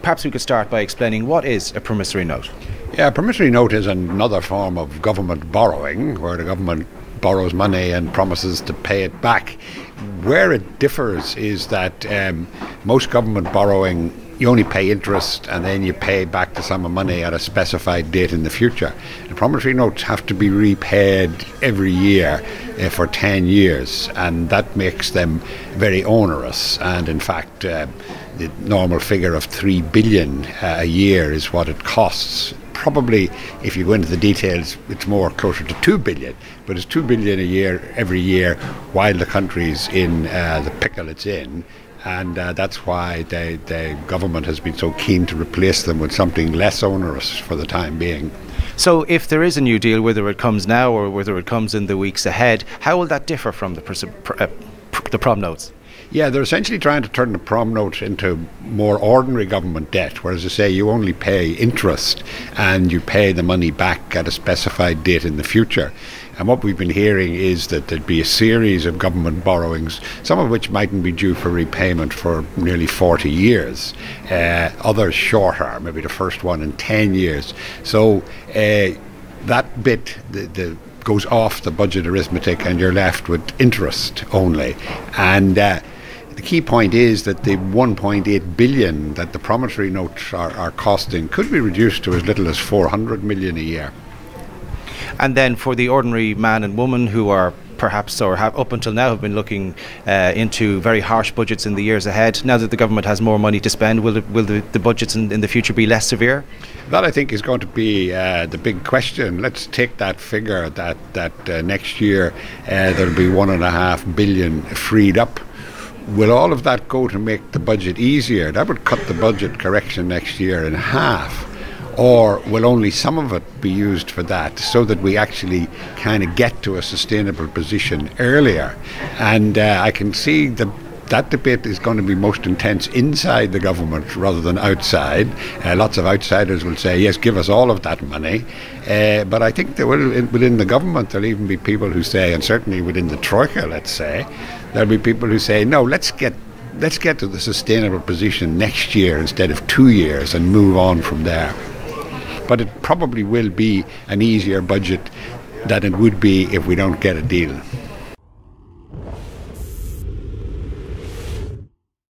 perhaps we could start by explaining what is a promissory note. Yeah, a promissory note is another form of government borrowing, where the government borrows money and promises to pay it back. Where it differs is that most government borrowing, you only pay interest and then you pay back the sum of money at a specified date in the future. The promissory notes have to be repaid every year for 10 years, and that makes them very onerous. And in fact, the normal figure of 3 billion a year is what it costs. Probably, if you go into the details, it's more closer to 2 billion, but it's 2 billion a year every year while the country's in the pickle it's in. And that's why the government has been so keen to replace them with something less onerous for the time being. So if there is a new deal, whether it comes now or whether it comes in the weeks ahead, how will that differ from the prom notes? Yeah, they're essentially trying to turn the prom note into more ordinary government debt, whereas I say you only pay interest and you pay the money back at a specified date in the future. And what we've been hearing is that there'd be a series of government borrowings, some of which mightn't be due for repayment for nearly 40 years, others shorter, maybe the first one in 10 years. So that bit, the goes off the budget arithmetic and you're left with interest only. And the key point is that the 1.8 billion that the promissory notes are costing could be reduced to as little as 400 million a year. And then for the ordinary man and woman who are perhaps, or have up until now, have been looking into very harsh budgets in the years ahead, now that the government has more money to spend, will the budgets in the future be less severe? That, I think, is going to be the big question. Let's take that figure that next year there'll be 1.5 billion freed up. Will all of that go to make the budget easier? That would cut the budget correction next year in half. Or will only some of it be used for that, so that we actually kind of get to a sustainable position earlier? And I can see that debate is going to be most intense inside the government rather than outside. Lots of outsiders will say, yes, give us all of that money. But I think there will, within the government, there'll even be people who say, and certainly within the Troika, let's say, there'll be people who say, no, let's get to the sustainable position next year instead of 2 years and move on from there. But it probably will be an easier budget than it would be if we don't get a deal.